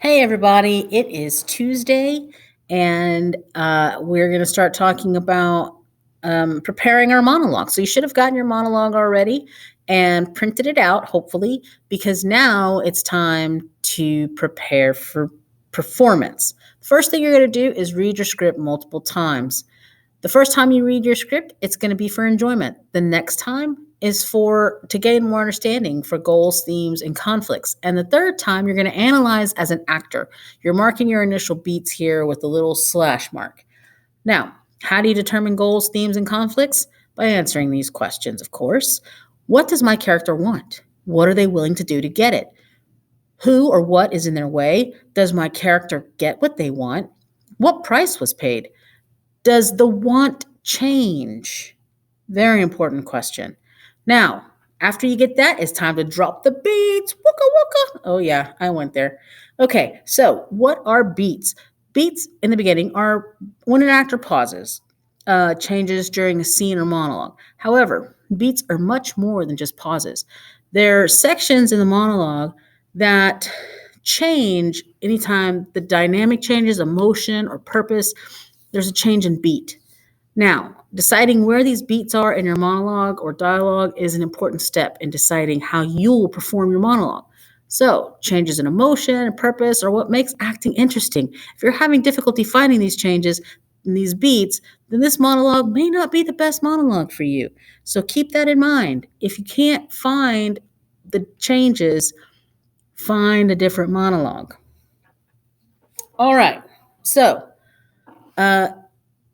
Hey, everybody. It is Tuesday, and we're going to start talking about preparing our monologue. So, you should have gotten your monologue already and printed it out, hopefully, because now it's time to prepare for performance. First thing you're going to do is read your script multiple times. The first time you read your script, it's going to be for enjoyment. The next time is for to gain more understanding for goals, themes, and conflicts. And the third time, you're going to analyze as an actor. You're marking your initial beats here with a little slash mark. Now, how do you determine goals, themes, and conflicts? By answering these questions, of course. What does my character want? What are they willing to do to get it? Who or what is in their way? Does my character get what they want? What price was paid? Does the want change? Very important question. Now, after you get that, it's time to drop the beats. Wooka wooka. Oh, yeah, I went there. Okay, so what are beats? Beats in the beginning are when an actor pauses, changes during a scene or monologue. However, beats are much more than just pauses. They're sections in the monologue that change anytime the dynamic changes, emotion or purpose. There's a change in beat. Now, deciding where these beats are in your monologue or dialogue is an important step in deciding how you will perform your monologue. So, changes in emotion and purpose are what makes acting interesting. If you're having difficulty finding these changes in these beats, then this monologue may not be the best monologue for you. So, keep that in mind. If you can't find the changes, find a different monologue. All right. So, uh,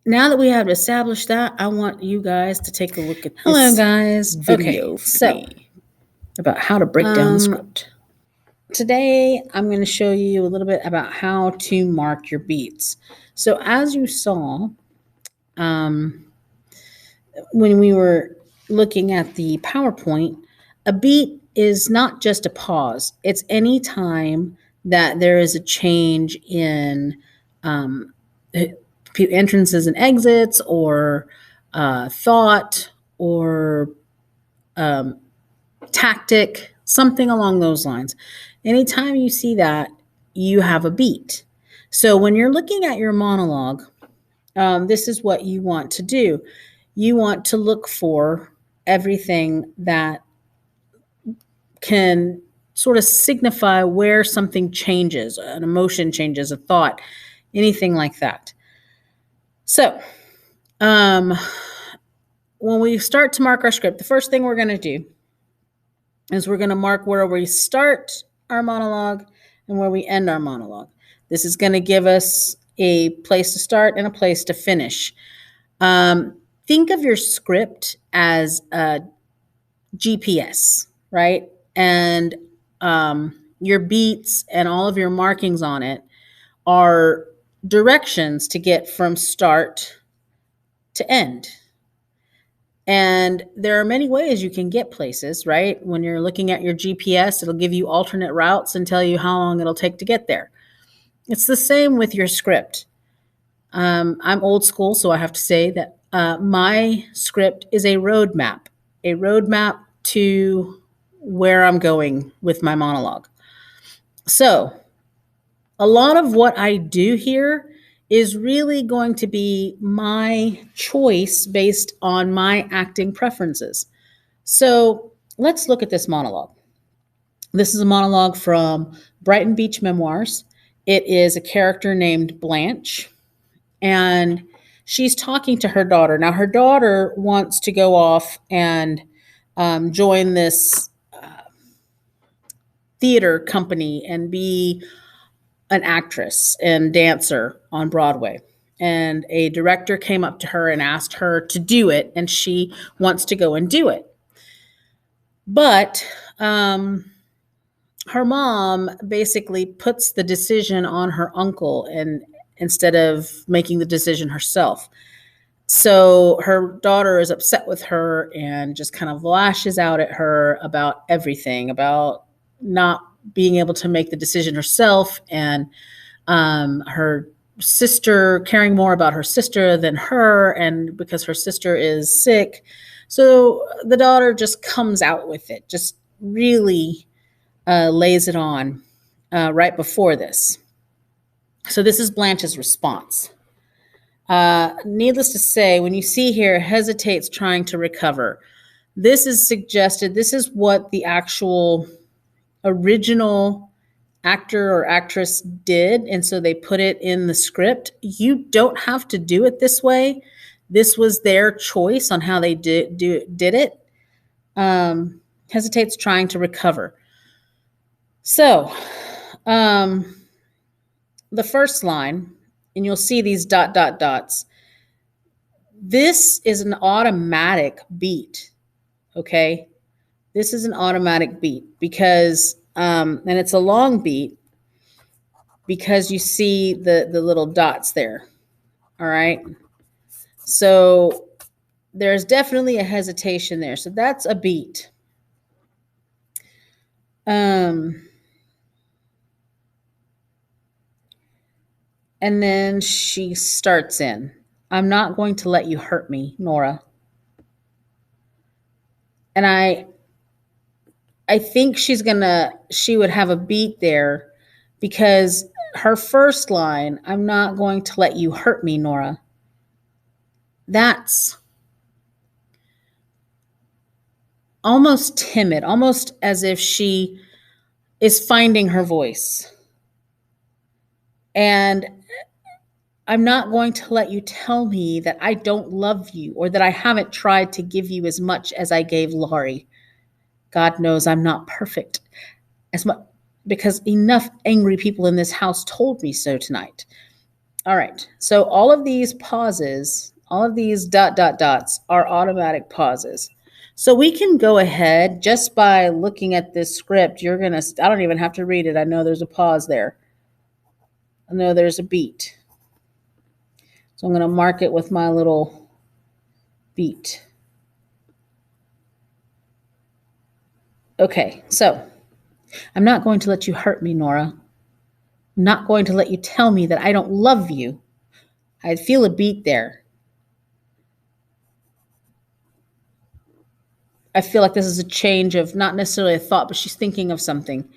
now that we have established that, I want you guys to take a look at this. Hello, guys. Video about how to break down the script. Today, I'm going to show you a little bit about how to mark your beats. So, as you saw, when we were looking at the PowerPoint, a beat is not just a pause. It's any time that there is a change in entrances and exits, or thought, or tactic, something along those lines. Anytime you see that, you have a beat. So when you're looking at your monologue, this is what you want to do. You want to look for everything that can sort of signify where something changes, an emotion changes, a thought, anything like that. So, when we start to mark our script, the first thing we're going to do is we're going to mark where we start our monologue and where we end our monologue. This is going to give us a place to start and a place to finish. Think of your script as a GPS, right? And your beats and all of your markings on it are directions to get from start to end. And there are many ways you can get places, right? When you're looking at your GPS, it'll give you alternate routes and tell you how long it'll take to get there. It's the same with your script. I'm old school, so I have to say that my script is a roadmap to where I'm going with my monologue. So, a lot of what I do here is really going to be my choice based on my acting preferences. So let's look at this monologue. This is a monologue from Brighton Beach Memoirs. It is a character named Blanche, and she's talking to her daughter. Now, her daughter wants to go off and join this theater company and be an actress and dancer on Broadway. And a director came up to her and asked her to do it, and she wants to go and do it. But her mom basically puts the decision on her uncle, and instead of making the decision herself. So her daughter is upset with her and just kind of lashes out at her about everything, about not being able to make the decision herself, and her sister caring more about her sister than her, and because her sister is sick. So the daughter just comes out with it, just really lays it on. right before this. So this is Blanche's response. Needless to say, when you see here, hesitates trying to recover. This is suggested, this is what the actual original actor or actress did. And so they put it in the script. You don't have to do it this way. This was their choice on how they did it. Hesitates trying to recover. So, the first line, and you'll see these ... dots. This is an automatic beat. Okay. This is an automatic beat because, and it's a long beat because you see the little dots there. All right. So there's definitely a hesitation there. So that's a beat. And then she starts in, I'm not going to let you hurt me, Nora. And I think she would have a beat there because her first line, I'm not going to let you hurt me, Nora. That's almost timid, almost as if she is finding her voice. And I'm not going to let you tell me that I don't love you or that I haven't tried to give you as much as I gave Laurie. God knows I'm not perfect as much because enough angry people in this house told me so tonight. All right. So all of these pauses, all of these ... dots are automatic pauses. So we can go ahead just by looking at this script. I don't even have to read it. I know there's a pause there. I know there's a beat. So I'm going to mark it with my little beat. Okay, so I'm not going to let you hurt me, Nora. I'm not going to let you tell me that I don't love you. I feel a beat there. I feel like this is a change of not necessarily a thought, but she's thinking of something.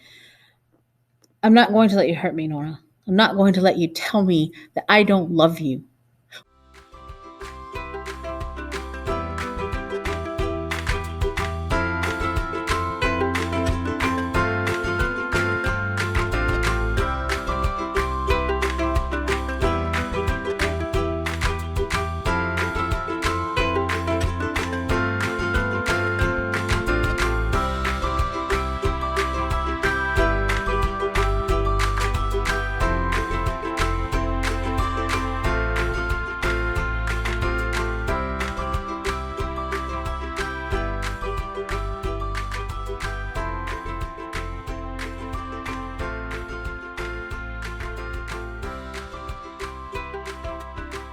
I'm not going to let you hurt me, Nora. I'm not going to let you tell me that I don't love you.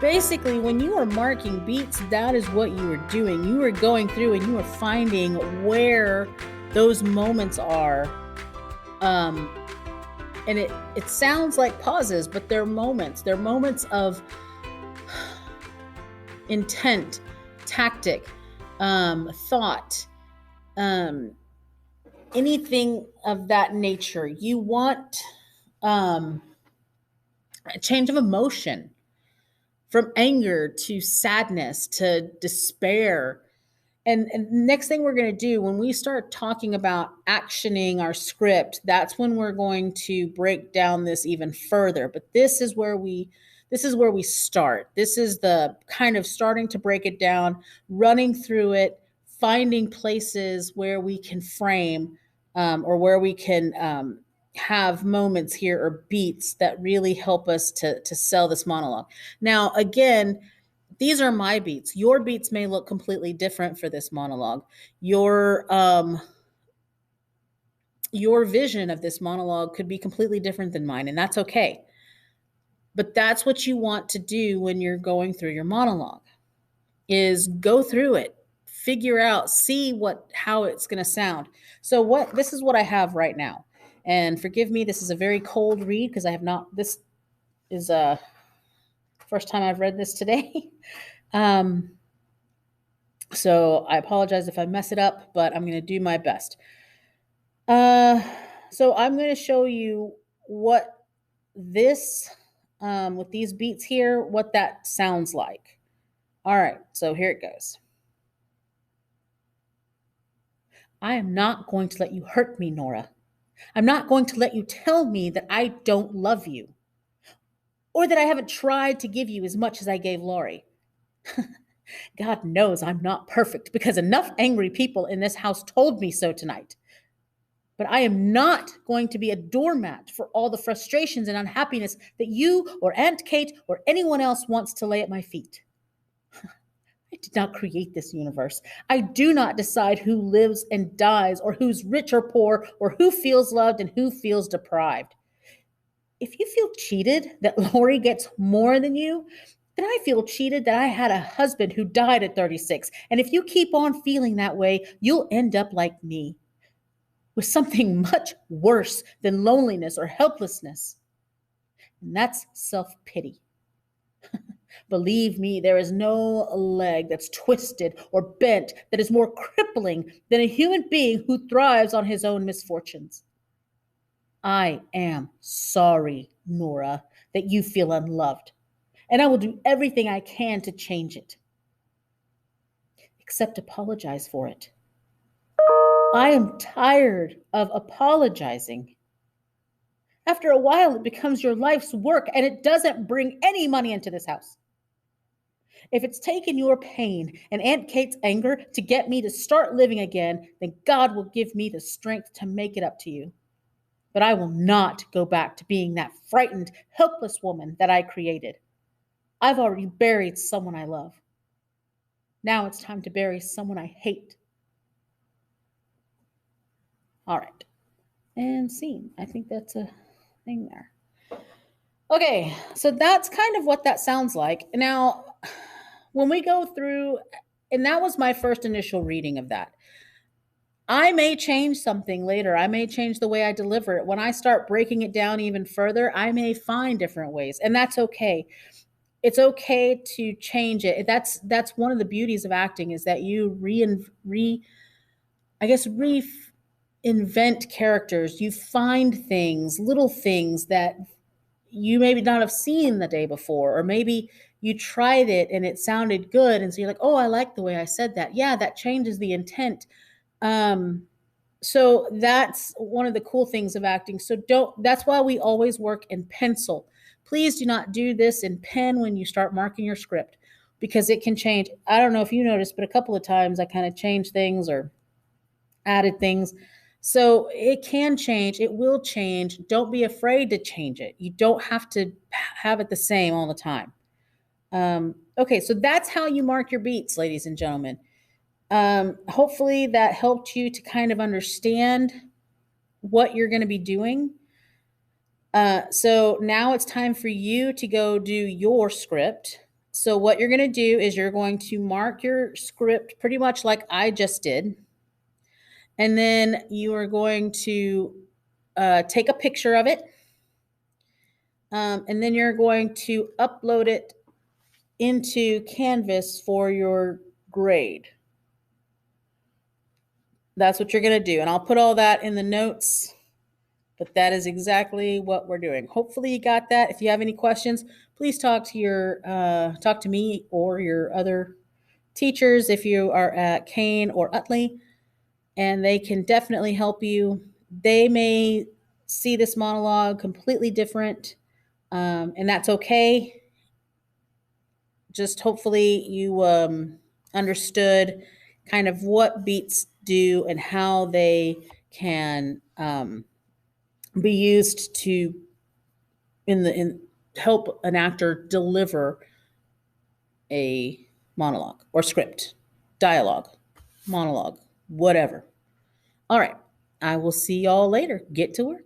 Basically, when you are marking beats, that is what you are doing. You are going through and you are finding where those moments are. And it sounds like pauses, but they're moments. They're moments of intent, tactic, thought, anything of that nature. You want a change of emotion from anger to sadness to despair. And next thing we're going to do when we start talking about actioning our script, that's when we're going to break down this even further. But this is where we start. This is the kind of starting to break it down, running through it, finding places where we can frame or where we can have moments here or beats that really help us to sell this monologue. Now, again, these are my beats. Your beats may look completely different for this monologue. Your vision of this monologue could be completely different than mine, and that's okay. But that's what you want to do when you're going through your monologue is go through it, figure out, see how it's going to sound. So this is what I have right now. And forgive me, this is a very cold read because this is a first time I've read this today. So I apologize if I mess it up, but I'm going to do my best. So I'm going to show you what this, with these beats here, what that sounds like. All right, so here it goes. I am not going to let you hurt me, Nora. I'm not going to let you tell me that I don't love you or that I haven't tried to give you as much as I gave Laurie. God knows I'm not perfect because enough angry people in this house told me so tonight. But I am not going to be a doormat for all the frustrations and unhappiness that you or Aunt Kate or anyone else wants to lay at my feet. I did not create this universe. I do not decide who lives and dies, or who's rich or poor, or who feels loved and who feels deprived. If you feel cheated that Laurie gets more than you, then I feel cheated that I had a husband who died at 36. And if you keep on feeling that way, you'll end up like me, with something much worse than loneliness or helplessness. And that's self-pity. Believe me, there is no leg that's twisted or bent that is more crippling than a human being who thrives on his own misfortunes. I am sorry, Nora, that you feel unloved, and I will do everything I can to change it. Except apologize for it. I am tired of apologizing. After a while, it becomes your life's work, and it doesn't bring any money into this house. If it's taken your pain and Aunt Kate's anger to get me to start living again, then God will give me the strength to make it up to you. But I will not go back to being that frightened, helpless woman that I created. I've already buried someone I love. Now it's time to bury someone I hate. All right. And scene. I think that's a thing there. Okay, so that's kind of what that sounds like. Now, when we go through, and that was my first initial reading of that. I may change something later. I may change the way I deliver it. When I start breaking it down even further, I may find different ways, and that's okay. It's okay to change it. That's one of the beauties of acting, is that you reinvent characters. You find things, little things that you maybe not have seen the day before, or maybe you tried it and it sounded good, and so you're like, oh, I like the way I said that. Yeah, that changes the intent. So that's one of the cool things of acting. So that's why we always work in pencil. Please do not do this in pen when you start marking your script, because it can change. I don't know if you noticed, but a couple of times I kind of changed things or added things. So it can change. It will change. Don't be afraid to change it. You don't have to have it the same all the time. Okay, so that's how you mark your beats, ladies and gentlemen. Hopefully that helped you to kind of understand what you're going to be doing. So now it's time for you to go do your script. So what you're going to do is you're going to mark your script pretty much like I just did. And then you are going to take a picture of it. And then you're going to upload it into Canvas for your grade. That's what you're going to do. And I'll put all that in the notes, but that is exactly what we're doing. Hopefully you got that. If you have any questions, please talk to me or your other teachers if you are at Kane or Utley, and they can definitely help you. They may see this monologue completely different, and that's okay. Just hopefully you understood kind of what beats do and how they can be used to help an actor deliver a monologue or script, dialogue, monologue, whatever. All right. I will see y'all later. Get to work.